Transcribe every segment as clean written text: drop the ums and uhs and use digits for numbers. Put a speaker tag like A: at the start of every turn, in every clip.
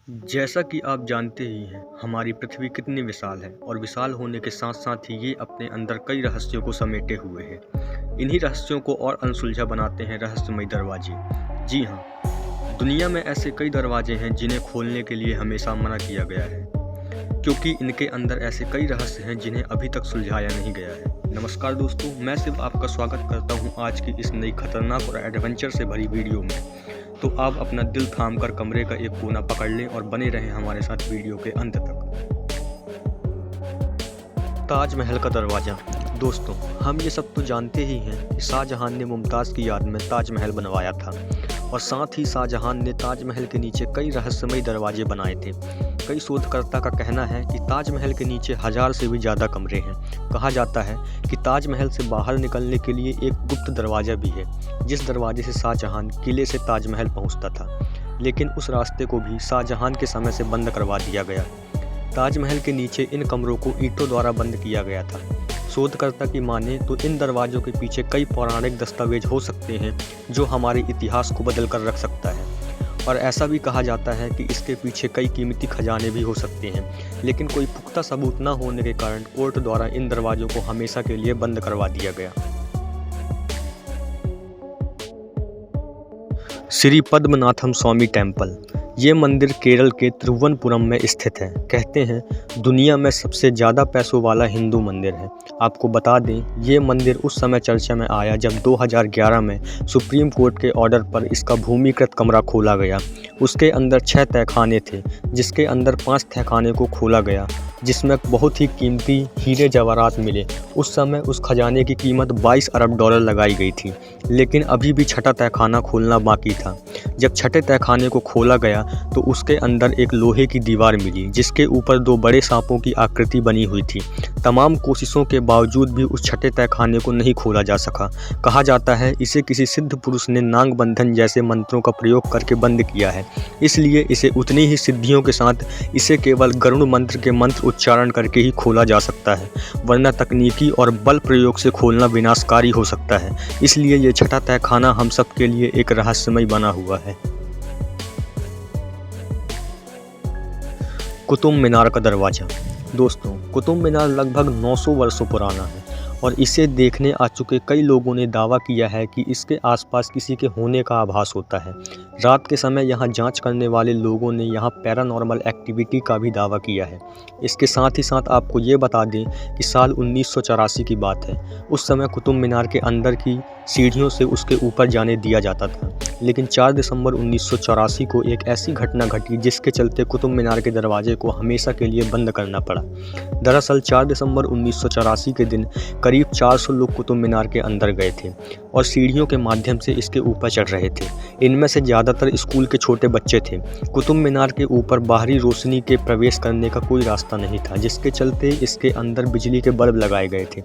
A: जैसा कि आप जानते ही हैं, हमारी पृथ्वी कितनी विशाल है और विशाल होने के साथ साथ ही ये अपने अंदर कई रहस्यों को समेटे हुए है। इन्हीं रहस्यों को और अनसुलझा बनाते हैं रहस्यमय दरवाजे। जी हाँ, दुनिया में ऐसे कई दरवाजे हैं जिन्हें खोलने के लिए हमेशा मना किया गया है, क्योंकि इनके अंदर ऐसे कई रहस्य हैं जिन्हें अभी तक सुलझाया नहीं गया है। नमस्कार दोस्तों, मैं सिर्फ आपका स्वागत करता हूँ आज की इस नई खतरनाक और एडवेंचर से भरी वीडियो में। तो आप अपना दिल थाम कर कमरे का एक कोना पकड़ लें और बने रहें हमारे साथ वीडियो के अंत तक। ताजमहल का दरवाज़ा। दोस्तों, हम ये सब तो जानते ही हैं कि शाहजहां ने मुमताज़ की याद में ताजमहल बनवाया था और साथ ही शाहजहां ने ताजमहल के नीचे कई रहस्यमय दरवाजे बनाए थे। कई शोधकर्ता का कहना है कि ताजमहल के नीचे 1000 से भी ज़्यादा कमरे हैं। कहा जाता है कि ताजमहल से बाहर निकलने के लिए एक गुप्त दरवाज़ा भी है, जिस दरवाजे से शाहजहां किले से ताजमहल पहुंचता था, लेकिन उस रास्ते को भी शाहजहां के समय से बंद करवा दिया गया। ताजमहल के नीचे इन कमरों को ईंटों द्वारा बंद किया गया था। शोधकर्ता की माने तो इन दरवाज़ों के पीछे कई पौराणिक दस्तावेज हो सकते हैं जो हमारे इतिहास को बदल कर रख सकता है, और ऐसा भी कहा जाता है कि इसके पीछे कई कीमती खजाने भी हो सकते हैं, लेकिन कोई पुख्ता सबूत न होने के कारण कोर्ट द्वारा इन दरवाज़ों को हमेशा के लिए बंद करवा दिया गया। श्री पद्मनाभम स्वामी टेम्पल। ये मंदिर केरल के तिरुवनंतपुरम में स्थित है। कहते हैं दुनिया में सबसे ज़्यादा पैसों वाला हिंदू मंदिर है। आपको बता दें, ये मंदिर उस समय चर्चा में आया जब 2011 में सुप्रीम कोर्ट के ऑर्डर पर इसका भूमिगत कमरा खोला गया। उसके अंदर 6 तहखाने थे, जिसके अंदर 5 तहखाने को खोला गया, जिसमें बहुत ही कीमती हीरे जवाहरात मिले। उस समय उस खजाने की कीमत 22 अरब डॉलर लगाई गई थी, लेकिन अभी भी छठा तहखाना खोलना बाकी था। जब छठे तहखाने को खोला गया तो उसके अंदर एक लोहे की दीवार मिली, जिसके ऊपर 2 बड़े सांपों की आकृति बनी हुई थी। तमाम कोशिशों के बावजूद भी उस छठे तहखाने को नहीं खोला जा सका। कहा जाता है इसे किसी सिद्ध पुरुष ने नाग बंधन जैसे मंत्रों का प्रयोग करके बंद किया है, इसलिए इसे उतनी ही सिद्धियों के साथ इसे केवल गरुड़ मंत्र के मंत्र उच्चारण करके ही खोला जा सकता है, वरना तकनीकी और बल प्रयोग से खोलना विनाशकारी हो सकता है। इसलिए ये छठा तहखाना हम सब के लिए एक रहस्यमय बना हुआ है। कुतुब मीनार का दरवाज़ा। दोस्तों, कुतुब मीनार लगभग 900 वर्षों पुराना है और इसे देखने आ चुके कई लोगों ने दावा किया है कि इसके आसपास किसी के होने का आभास होता है। रात के समय यहाँ जांच करने वाले लोगों ने यहाँ पैरानॉर्मल एक्टिविटी का भी दावा किया है। इसके साथ ही साथ आपको ये बता दें कि साल 1984 की बात है। उस समय कुतुब मीनार के अंदर की सीढ़ियों से उसके ऊपर जाने दिया जाता था, लेकिन 4 दिसंबर 1984 को एक ऐसी घटना घटी जिसके चलते कुतुब मीनार के दरवाजे को हमेशा के लिए बंद करना पड़ा। दरअसल 4 दिसंबर 1984 के दिन करीब 400 लोग कुतुब मीनार के अंदर गए थे और सीढ़ियों के माध्यम से इसके ऊपर चढ़ रहे थे। इनमें से ज़्यादातर स्कूल के छोटे बच्चे थे। कुतुब मीनार के ऊपर बाहरी रोशनी के प्रवेश करने का कोई रास्ता नहीं था, जिसके चलते इसके अंदर बिजली के बल्ब लगाए गए थे।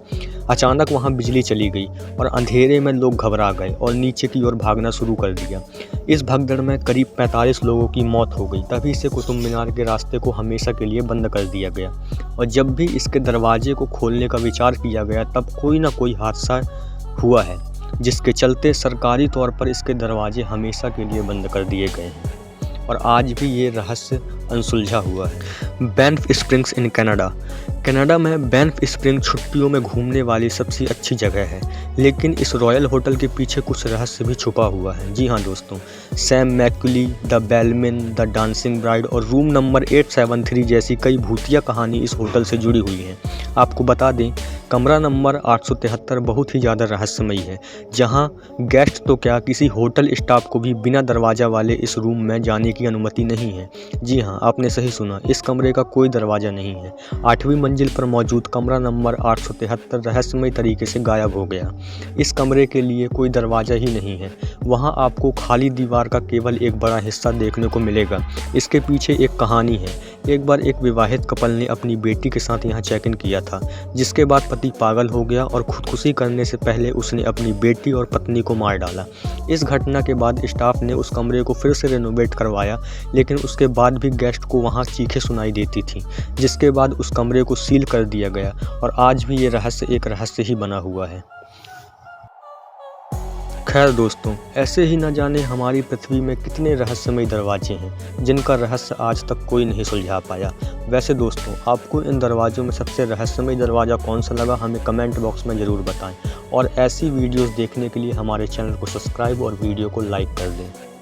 A: अचानक वहाँ बिजली चली गई और अंधेरे में लोग घबरा गए और नीचे की ओर भागना शुरू कर दिया। इस भगदड़ में करीब 45 लोगों की मौत हो गई। तभी से कुतुब मीनार के रास्ते को हमेशा के लिए बंद कर दिया गया, और जब भी इसके दरवाजे को खोलने का विचार किया गया तब कोई ना कोई हादसा हुआ है, जिसके चलते सरकारी तौर पर इसके दरवाजे हमेशा के लिए बंद कर दिए गए हैं और आज भी ये रहस्य अनसुलझा हुआ है। Banff springs in Canada. Canada में बैंफ स्प्रिंग छुट्टियों में घूमने वाली सबसे अच्छी जगह है, लेकिन इस रॉयल होटल के पीछे कुछ रहस्य भी छुपा हुआ है। जी हाँ दोस्तों, Sam McCauley, the bellman, the dancing bride और रूम नंबर 873 जैसी कई भूतिया कहानी इस होटल से जुड़ी हुई हैं। आपको बता दें, कमरा नंबर 873 बहुत ही ज़्यादा रहस्यमयी है, जहां गेस्ट तो क्या, किसी होटल स्टाफ को भी बिना दरवाज़ा वाले इस रूम में जाने की अनुमति नहीं है। जी हाँ, आपने सही सुना, इस कमरे का कोई दरवाज़ा नहीं है। 8वीं मंजिल पर मौजूद कमरा नंबर 873 रहस्यमय तरीके से गायब हो गया। इस कमरे के लिए कोई दरवाज़ा ही नहीं है। वहाँ आपको खाली दीवार का केवल एक बड़ा हिस्सा देखने को मिलेगा। इसके पीछे एक कहानी है। एक बार एक विवाहित कपल ने अपनी बेटी के साथ यहाँ चेक इन किया था, जिसके बाद पति पागल हो गया और खुदकुशी करने से पहले उसने अपनी बेटी और पत्नी को मार डाला। इस घटना के बाद स्टाफ ने उस कमरे को फिर से रेनोवेट करवाया, लेकिन उसके बाद भी गेस्ट को वहाँ चीखें सुनाई देती थी, जिसके बाद उस कमरे को सील कर दिया गया और आज भी ये रहस्य एक रहस्य ही बना हुआ है। खैर दोस्तों, ऐसे ही न जाने हमारी पृथ्वी में कितने रहस्यमय दरवाजे हैं जिनका रहस्य आज तक कोई नहीं सुलझा पाया। वैसे दोस्तों, आपको इन दरवाज़ों में सबसे रहस्यमय दरवाज़ा कौन सा लगा, हमें कमेंट बॉक्स में ज़रूर बताएं और ऐसी वीडियोस देखने के लिए हमारे चैनल को सब्सक्राइब और वीडियो को लाइक कर दें।